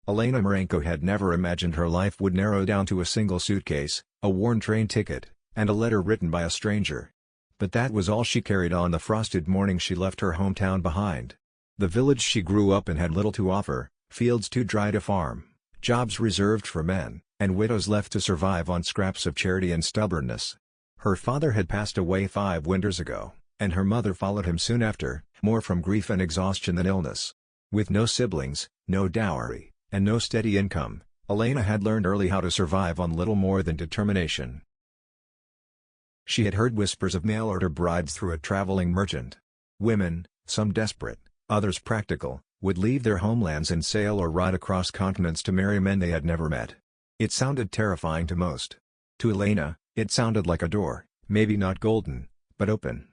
Elena Marenko had never imagined her life would narrow down to a single suitcase, a worn train ticket, and a letter written by a stranger. But that was all she carried on the frosted morning she left her hometown behind. The village she grew up in had little to offer, fields too dry to farm, jobs reserved for men, and widows left to survive on scraps of charity and stubbornness. Her father had passed away 5 winters ago, and her mother followed him soon after, more from grief and exhaustion than illness. With no siblings, no dowry, and no steady income, Elena had learned early how to survive on little more than determination. She had heard whispers of mail-order brides through a traveling merchant. Women, some desperate, others practical, would leave their homelands and sail or ride across continents to marry men they had never met. It sounded terrifying to most. To Elena, it sounded like a door, maybe not golden, but open.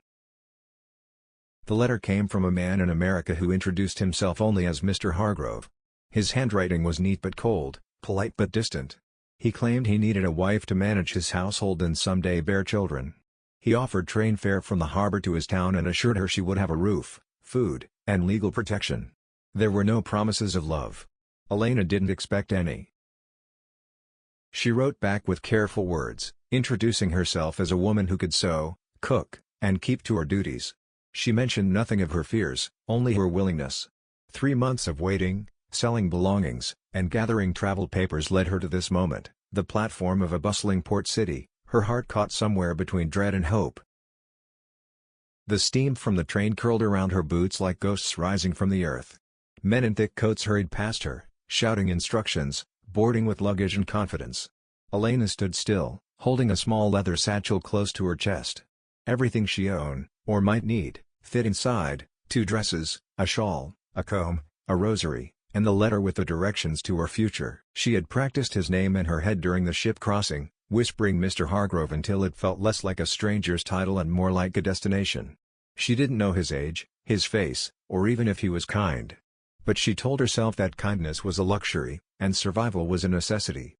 The letter came from a man in America who introduced himself only as Mr. Hargrove. His handwriting was neat but cold, polite but distant. He claimed he needed a wife to manage his household and someday bear children. He offered train fare from the harbor to his town and assured her she would have a roof, food, and legal protection. There were no promises of love. Elena didn't expect any. She wrote back with careful words, introducing herself as a woman who could sew, cook, and keep to her duties. She mentioned nothing of her fears, only her willingness. 3 months of waiting, selling belongings, and gathering travel papers led her to this moment, the platform of a bustling port city, her heart caught somewhere between dread and hope. The steam from the train curled around her boots like ghosts rising from the earth. Men in thick coats hurried past her, shouting instructions, boarding with luggage and confidence. Elena stood still, holding a small leather satchel close to her chest. Everything she owned, or might need, fit inside: 2 dresses, a shawl, a comb, a rosary, and the letter with the directions to her future. She had practiced his name in her head during the ship crossing, whispering Mr. Hargrove until it felt less like a stranger's title and more like a destination. She didn't know his age, his face, or even if he was kind. But she told herself that kindness was a luxury, and survival was a necessity.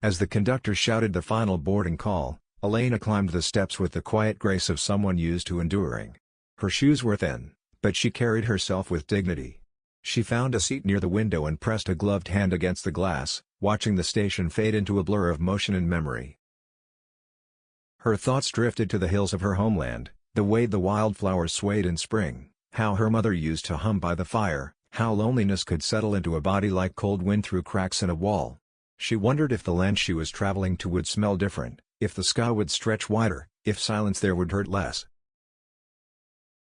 As the conductor shouted the final boarding call, Elena climbed the steps with the quiet grace of someone used to enduring. Her shoes were thin, but she carried herself with dignity. She found a seat near the window and pressed a gloved hand against the glass, watching the station fade into a blur of motion and memory. Her thoughts drifted to the hills of her homeland, the way the wildflowers swayed in spring, how her mother used to hum by the fire, how loneliness could settle into a body like cold wind through cracks in a wall. She wondered if the land she was traveling to would smell different, if the sky would stretch wider, if silence there would hurt less.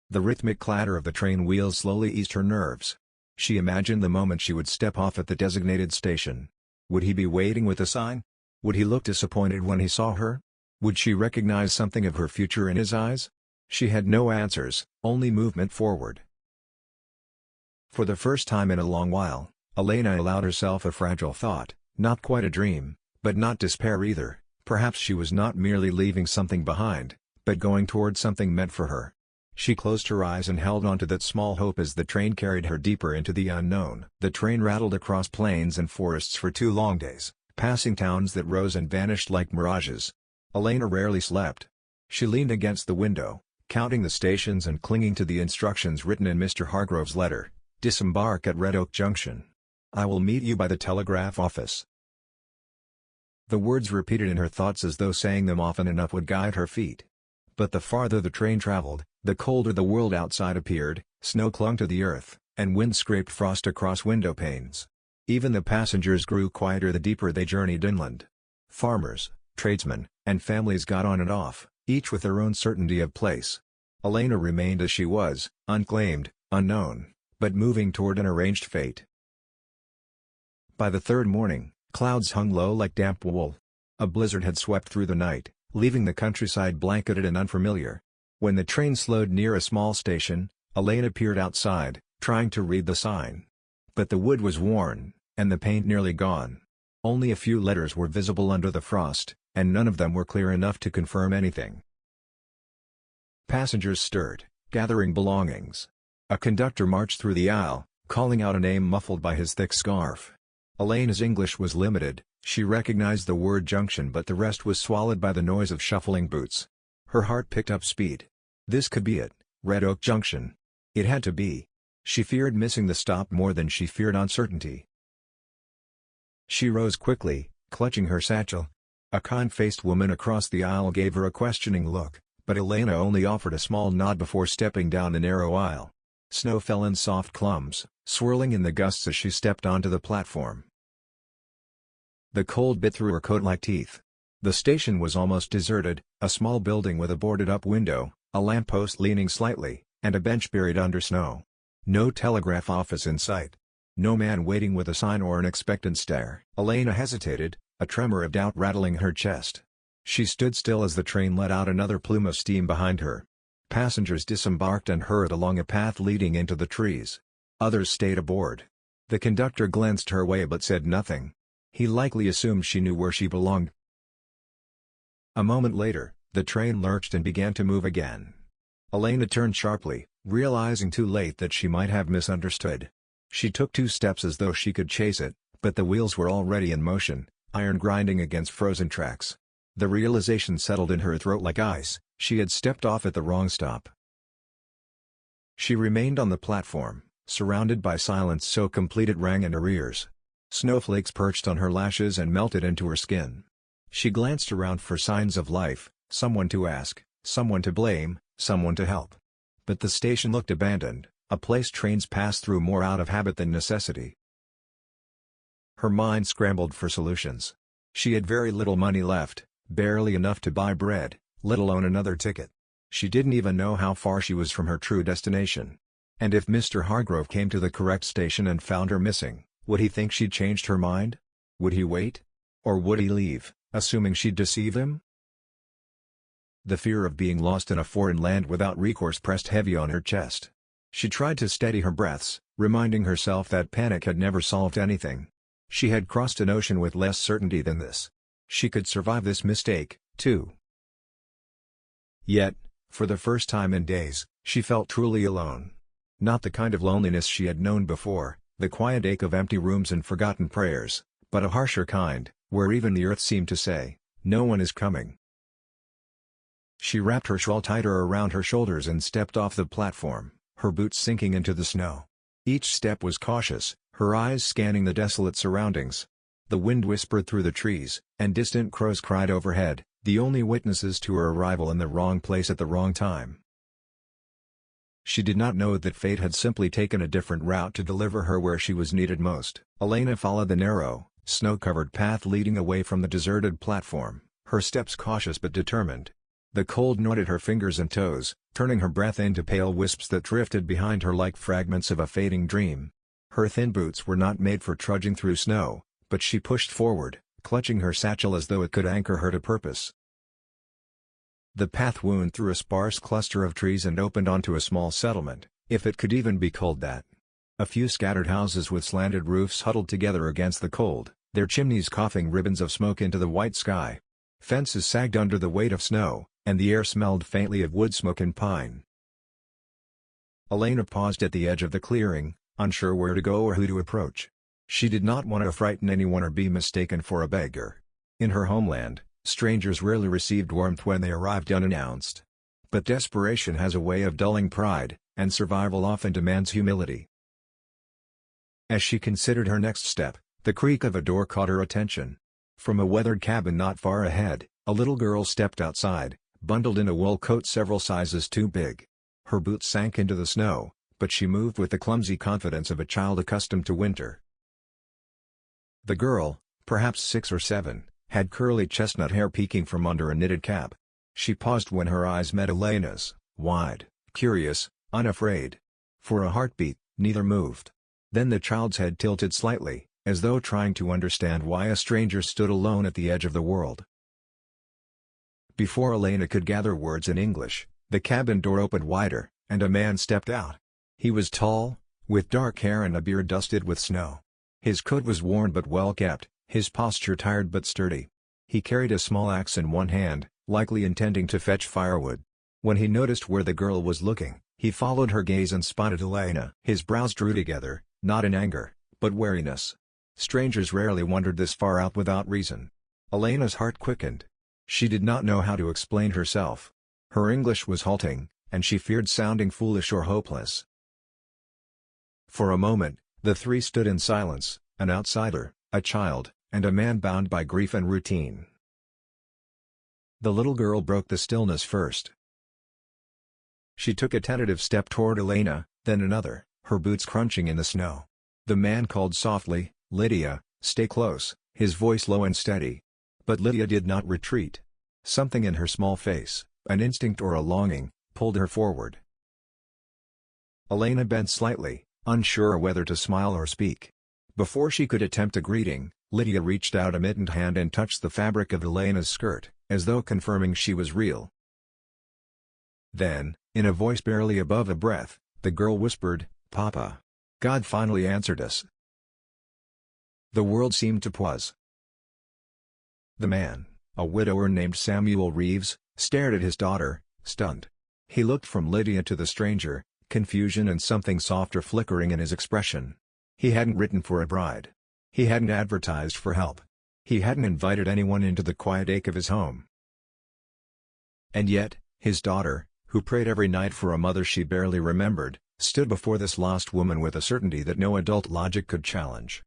The rhythmic clatter of the train wheels slowly eased her nerves. She imagined the moment she would step off at the designated station. Would he be waiting with a sign? Would he look disappointed when he saw her? Would she recognize something of her future in his eyes? She had no answers, only movement forward. For the first time in a long while, Elena allowed herself a fragile thought, not quite a dream, but not despair either. Perhaps she was not merely leaving something behind, but going toward something meant for her. She closed her eyes and held on to that small hope as the train carried her deeper into the unknown. The train rattled across plains and forests for 2 long days, passing towns that rose and vanished like mirages. Elena rarely slept. She leaned against the window, counting the stations and clinging to the instructions written in Mr. Hargrove's letter: "Disembark at Red Oak Junction. I will meet you by the telegraph office." The words repeated in her thoughts as though saying them often enough would guide her feet. But the farther the train traveled, the colder the world outside appeared. Snow clung to the earth, and wind scraped frost across window panes. Even the passengers grew quieter the deeper they journeyed inland. Farmers, tradesmen, and families got on and off, each with their own certainty of place. Elena remained as she was, unclaimed, unknown, but moving toward an arranged fate. By the 3rd morning, clouds hung low like damp wool. A blizzard had swept through the night, leaving the countryside blanketed and unfamiliar. When the train slowed near a small station, Elena peered outside, trying to read the sign. But the wood was worn, and the paint nearly gone. Only a few letters were visible under the frost, and none of them were clear enough to confirm anything. Passengers stirred, gathering belongings. A conductor marched through the aisle, calling out a name muffled by his thick scarf. Elena's English was limited. She recognized the word junction, but the rest was swallowed by the noise of shuffling boots. Her heart picked up speed. This could be it, Red Oak Junction. It had to be. She feared missing the stop more than she feared uncertainty. She rose quickly, clutching her satchel. A kind-faced woman across the aisle gave her a questioning look, but Elena only offered a small nod before stepping down the narrow aisle. Snow fell in soft clumps, swirling in the gusts as she stepped onto the platform. The cold bit through her coat like teeth. The station was almost deserted, a small building with a boarded-up window, a lamppost leaning slightly, and a bench buried under snow. No telegraph office in sight. No man waiting with a sign or an expectant stare. Elena hesitated, a tremor of doubt rattling her chest. She stood still as the train let out another plume of steam behind her. Passengers disembarked and hurried along a path leading into the trees. Others stayed aboard. The conductor glanced her way but said nothing. He likely assumed she knew where she belonged. A moment later, the train lurched and began to move again. Elena turned sharply, realizing too late that she might have misunderstood. She took 2 steps as though she could chase it, but the wheels were already in motion, iron grinding against frozen tracks. The realization settled in her throat like ice, she had stepped off at the wrong stop. She remained on the platform, surrounded by silence so complete it rang in her ears. Snowflakes perched on her lashes and melted into her skin. She glanced around for signs of life, someone to ask, someone to blame, someone to help. But the station looked abandoned, a place trains pass through more out of habit than necessity. Her mind scrambled for solutions. She had very little money left, barely enough to buy bread, let alone another ticket. She didn't even know how far she was from her true destination. And if Mr. Hargrove came to the correct station and found her missing, would he think she'd changed her mind? Would he wait? Or would he leave, assuming she'd deceive him? The fear of being lost in a foreign land without recourse pressed heavy on her chest. She tried to steady her breaths, reminding herself that panic had never solved anything. She had crossed an ocean with less certainty than this. She could survive this mistake, too. Yet, for the first time in days, she felt truly alone. Not the kind of loneliness she had known before, the quiet ache of empty rooms and forgotten prayers, but a harsher kind, where even the earth seemed to say, "No one is coming." She wrapped her shawl tighter around her shoulders and stepped off the platform, her boots sinking into the snow. Each step was cautious, her eyes scanning the desolate surroundings. The wind whispered through the trees, and distant crows cried overhead, the only witnesses to her arrival in the wrong place at the wrong time. She did not know that fate had simply taken a different route to deliver her where she was needed most. Elena followed the narrow, snow-covered path leading away from the deserted platform, her steps cautious but determined. The cold knotted her fingers and toes, turning her breath into pale wisps that drifted behind her like fragments of a fading dream. Her thin boots were not made for trudging through snow, but she pushed forward, clutching her satchel as though it could anchor her to purpose. The path wound through a sparse cluster of trees and opened onto a small settlement, if it could even be called that. A few scattered houses with slanted roofs huddled together against the cold, their chimneys coughing ribbons of smoke into the white sky. Fences sagged under the weight of snow, and the air smelled faintly of wood smoke and pine. Elena paused at the edge of the clearing, unsure where to go or who to approach. She did not want to frighten anyone or be mistaken for a beggar. In her homeland, strangers rarely received warmth when they arrived unannounced. But desperation has a way of dulling pride, and survival often demands humility. As she considered her next step, the creak of a door caught her attention. From a weathered cabin not far ahead, a little girl stepped outside, bundled in a wool coat several sizes too big. Her boots sank into the snow, but she moved with the clumsy confidence of a child accustomed to winter. The girl, perhaps 6 or 7, had curly chestnut hair peeking from under a knitted cap. She paused when her eyes met Elena's, wide, curious, unafraid. For a heartbeat, neither moved. Then the child's head tilted slightly, as though trying to understand why a stranger stood alone at the edge of the world. Before Elena could gather words in English, the cabin door opened wider, and a man stepped out. He was tall, with dark hair and a beard dusted with snow. His coat was worn but well kept, his posture tired but sturdy. He carried a small axe in one hand, likely intending to fetch firewood. When he noticed where the girl was looking, he followed her gaze and spotted Elena. His brows drew together, not in anger, but wariness. Strangers rarely wandered this far out without reason. Elena's heart quickened. She did not know how to explain herself. Her English was halting, and she feared sounding foolish or hopeless. For a moment, the three stood in silence, an outsider, a child, and a man bound by grief and routine. The little girl broke the stillness first. She took a tentative step toward Elena, then another, her boots crunching in the snow. The man called softly, "Lydia, stay close," his voice low and steady. But Lydia did not retreat. Something in her small face, an instinct or a longing, pulled her forward. Elena bent slightly, unsure whether to smile or speak. Before she could attempt a greeting, Lydia reached out a mittened hand and touched the fabric of Elena's skirt, as though confirming she was real. Then, in a voice barely above a breath, the girl whispered, "Papa. God finally answered us." The world seemed to pause. The man, a widower named Samuel Reeves, stared at his daughter, stunned. He looked from Lydia to the stranger, confusion and something softer flickering in his expression. He hadn't written for a bride. He hadn't advertised for help. He hadn't invited anyone into the quiet ache of his home. And yet, his daughter, who prayed every night for a mother she barely remembered, stood before this lost woman with a certainty that no adult logic could challenge.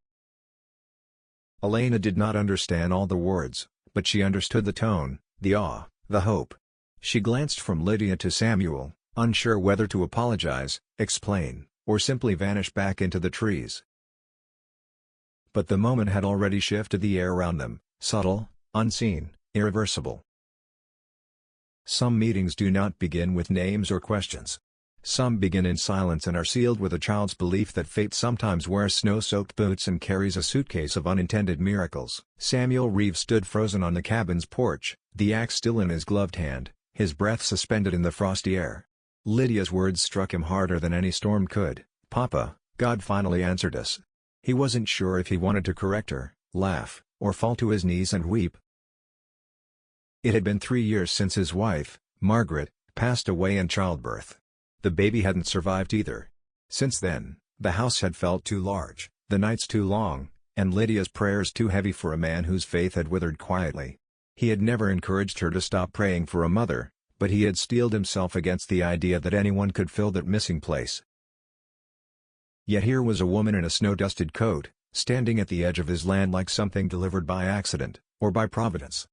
Elena did not understand all the words, but she understood the tone, the awe, the hope. She glanced from Lydia to Samuel, unsure whether to apologize, explain, or simply vanish back into the trees. But the moment had already shifted the air around them, subtle, unseen, irreversible. Some meetings do not begin with names or questions. Some begin in silence and are sealed with a child's belief that fate sometimes wears snow-soaked boots and carries a suitcase of unintended miracles. Samuel Reeves stood frozen on the cabin's porch, the axe still in his gloved hand, his breath suspended in the frosty air. Lydia's words struck him harder than any storm could. "Papa, God finally answered us." He wasn't sure if he wanted to correct her, laugh, or fall to his knees and weep. It had been 3 years since his wife, Margaret, passed away in childbirth. The baby hadn't survived either. Since then, the house had felt too large, the nights too long, and Lydia's prayers too heavy for a man whose faith had withered quietly. He had never encouraged her to stop praying for a mother, but he had steeled himself against the idea that anyone could fill that missing place. Yet here was a woman in a snow-dusted coat, standing at the edge of his land like something delivered by accident, or by providence.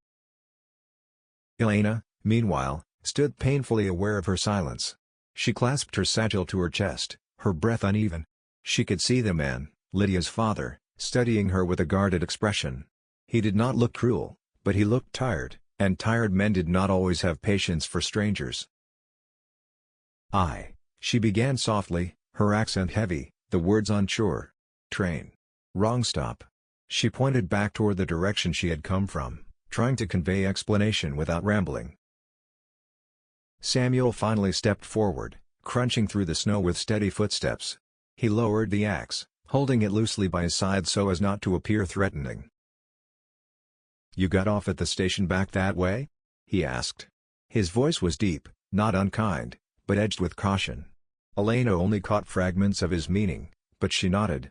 Elena, meanwhile, stood painfully aware of her silence. She clasped her satchel to her chest, her breath uneven. She could see the man, Lydia's father, studying her with a guarded expression. He did not look cruel, but he looked tired, and tired men did not always have patience for strangers. She began softly, her accent heavy, the words unsure. "Train. Wrong stop." She pointed back toward the direction she had come from, trying to convey explanation without rambling. Samuel finally stepped forward, crunching through the snow with steady footsteps. He lowered the axe, holding it loosely by his side so as not to appear threatening. "You got off at the station back that way?" he asked. His voice was deep, not unkind, but edged with caution. Elena only caught fragments of his meaning, but she nodded.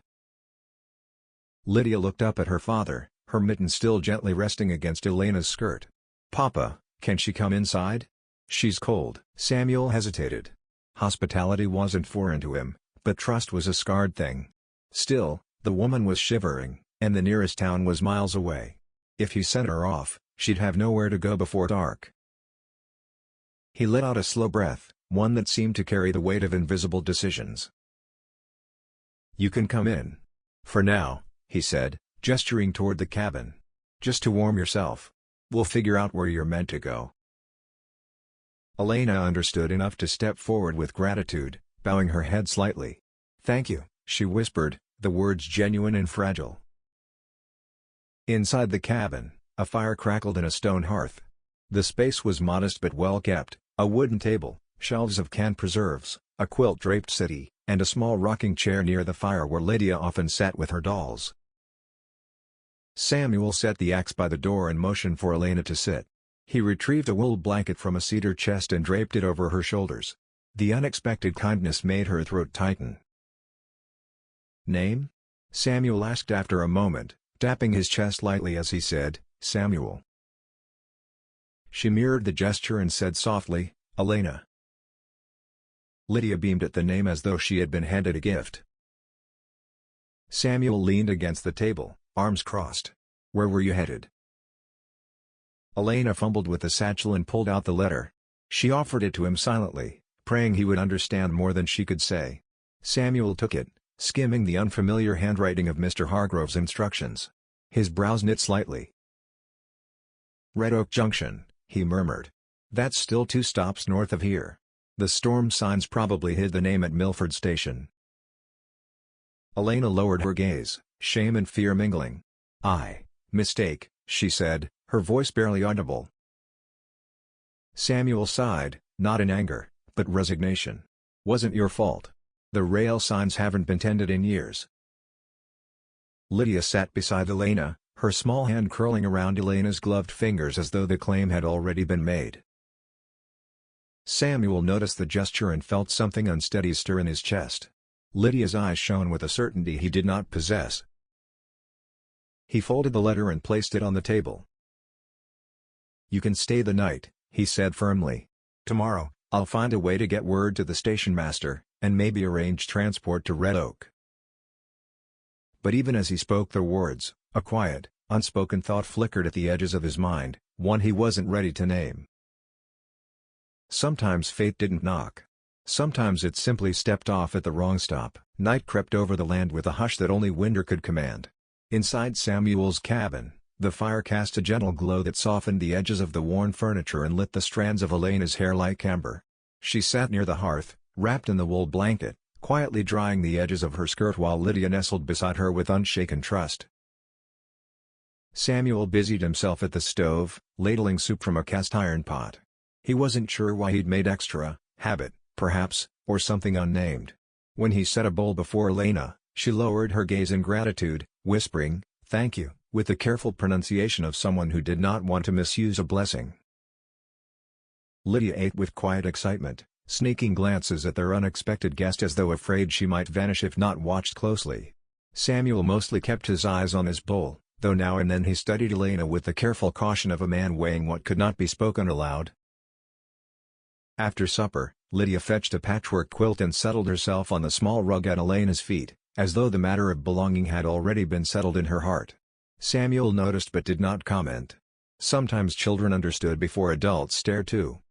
Lydia looked up at her father, her mitten still gently resting against Elena's skirt. "Papa, can she come inside? She's cold." Samuel hesitated. Hospitality wasn't foreign to him, but trust was a scarred thing. Still, the woman was shivering, and the nearest town was miles away. If he sent her off, she'd have nowhere to go before dark. He let out a slow breath, one that seemed to carry the weight of invisible decisions. "You can come in. For now," he said, gesturing toward the cabin. "Just to warm yourself. We'll figure out where you're meant to go." Elena understood enough to step forward with gratitude, bowing her head slightly. "Thank you," she whispered, the words genuine and fragile. Inside the cabin, a fire crackled in a stone hearth. The space was modest but well kept, a wooden table, shelves of canned preserves, a quilt-draped settee, and a small rocking chair near the fire where Lydia often sat with her dolls. Samuel set the axe by the door and motioned for Elena to sit. He retrieved a wool blanket from a cedar chest and draped it over her shoulders. The unexpected kindness made her throat tighten. "Name?" Samuel asked after a moment, tapping his chest lightly as he said, "Samuel." She mirrored the gesture and said softly, "Elena." Lydia beamed at the name as though she had been handed a gift. Samuel leaned against the table, arms crossed. Where were you headed? Elena fumbled with the satchel and pulled out the letter. She offered it to him silently, praying he would understand more than she could say. Samuel took it, skimming the unfamiliar handwriting of Mr. Hargrove's instructions. His brows knit slightly. Red Oak Junction, he murmured. That's still 2 stops north of here. The storm signs probably hid the name at Milford Station. Elena lowered her gaze, shame and fear mingling. Mistake, she said, her voice barely audible. Samuel sighed, not in anger, but resignation. Wasn't your fault. The rail signs haven't been tended in years. Lydia sat beside Elena, her small hand curling around Elena's gloved fingers as though the claim had already been made. Samuel noticed the gesture and felt something unsteady stir in his chest. Lydia's eyes shone with a certainty he did not possess. He folded the letter and placed it on the table. You can stay the night, he said firmly. Tomorrow, I'll find a way to get word to the station master, and maybe arrange transport to Red Oak. But even as he spoke the words, a quiet, unspoken thought flickered at the edges of his mind, one he wasn't ready to name. Sometimes fate didn't knock. Sometimes it simply stepped off at the wrong stop. Night crept over the land with a hush that only winter could command. Inside Samuel's cabin, the fire cast a gentle glow that softened the edges of the worn furniture and lit the strands of Elena's hair like amber. She sat near the hearth, wrapped in the wool blanket, quietly drying the edges of her skirt while Lydia nestled beside her with unshaken trust. Samuel busied himself at the stove, ladling soup from a cast-iron pot. He wasn't sure why he'd made extra, habit, perhaps, or something unnamed. When he set a bowl before Elena, she lowered her gaze in gratitude, whispering, "Thank you," with the careful pronunciation of someone who did not want to misuse a blessing. Lydia ate with quiet excitement, sneaking glances at their unexpected guest as though afraid she might vanish if not watched closely. Samuel mostly kept his eyes on his bowl, though now and then he studied Elena with the careful caution of a man weighing what could not be spoken aloud. After supper, Lydia fetched a patchwork quilt and settled herself on the small rug at Elena's feet, as though the matter of belonging had already been settled in her heart. Samuel noticed but did not comment. Sometimes children understood before adults stared too.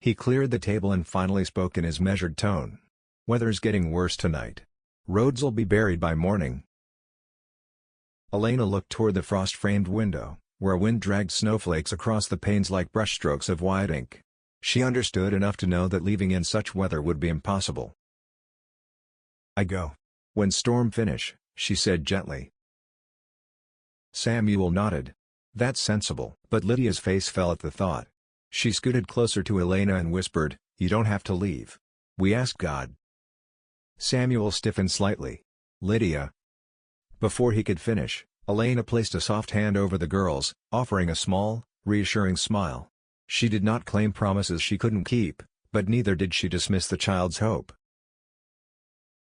He cleared the table and finally spoke in his measured tone. "Weather's getting worse tonight. Roads'll be buried by morning." Elena looked toward the frost-framed window, where wind dragged snowflakes across the panes like brushstrokes of white ink. She understood enough to know that leaving in such weather would be impossible. "I go when storm finish," she said gently. Samuel nodded. "That's sensible." But Lydia's face fell at the thought. She scooted closer to Elena and whispered, "You don't have to leave. We asked God." Samuel stiffened slightly. "Lydia." Before he could finish, Elena placed a soft hand over the girl's, offering a small, reassuring smile. She did not claim promises she couldn't keep, but neither did she dismiss the child's hope.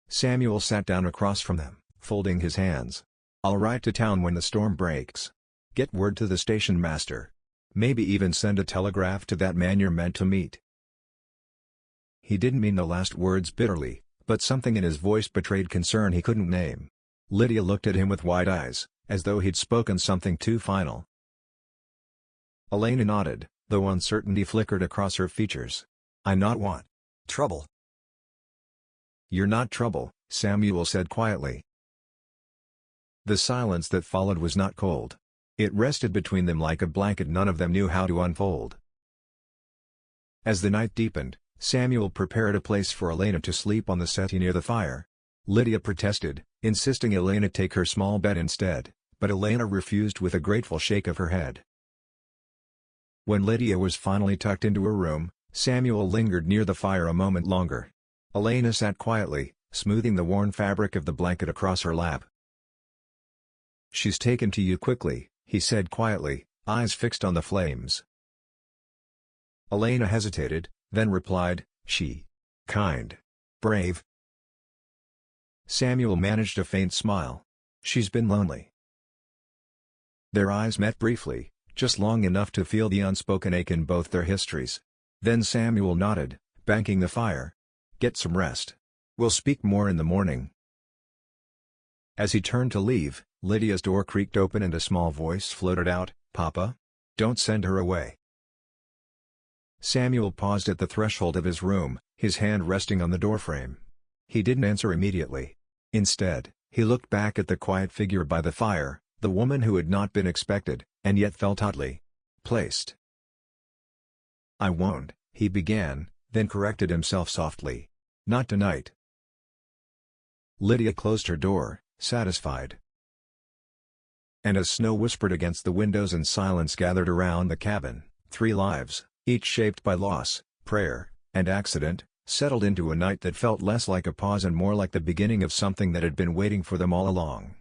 Samuel sat down across from them, folding his hands. "I'll ride to town when the storm breaks. Get word to the station master. Maybe even send a telegraph to that man you're meant to meet." He didn't mean the last words bitterly, but something in his voice betrayed concern he couldn't name. Lydia looked at him with wide eyes, as though he'd spoken something too final. Elena nodded, though uncertainty flickered across her features. "I not want trouble." "You're not trouble," Samuel said quietly. The silence that followed was not cold. It rested between them like a blanket none of them knew how to unfold. As the night deepened, Samuel prepared a place for Elena to sleep on the settee near the fire. Lydia protested, insisting Elena take her small bed instead, but Elena refused with a grateful shake of her head. When Lydia was finally tucked into her room, Samuel lingered near the fire a moment longer. Elena sat quietly, smoothing the worn fabric of the blanket across her lap. "She's taken to you quickly," he said quietly, eyes fixed on the flames. Elena hesitated, then replied, "She. Kind. Brave." Samuel managed a faint smile. "She's been lonely." Their eyes met briefly, just long enough to feel the unspoken ache in both their histories. Then Samuel nodded, banking the fire. "Get some rest. We'll speak more in the morning." As he turned to leave, Lydia's door creaked open and a small voice floated out, "Papa? Don't send her away." Samuel paused at the threshold of his room, his hand resting on the doorframe. He didn't answer immediately. Instead, he looked back at the quiet figure by the fire, the woman who had not been expected, and yet felt oddly placed. "I won't," he began, then corrected himself softly. "Not tonight." Lydia closed her door, satisfied. And as snow whispered against the windows and silence gathered around the cabin, 3 lives, each shaped by loss, prayer, and accident, settled into a night that felt less like a pause and more like the beginning of something that had been waiting for them all along.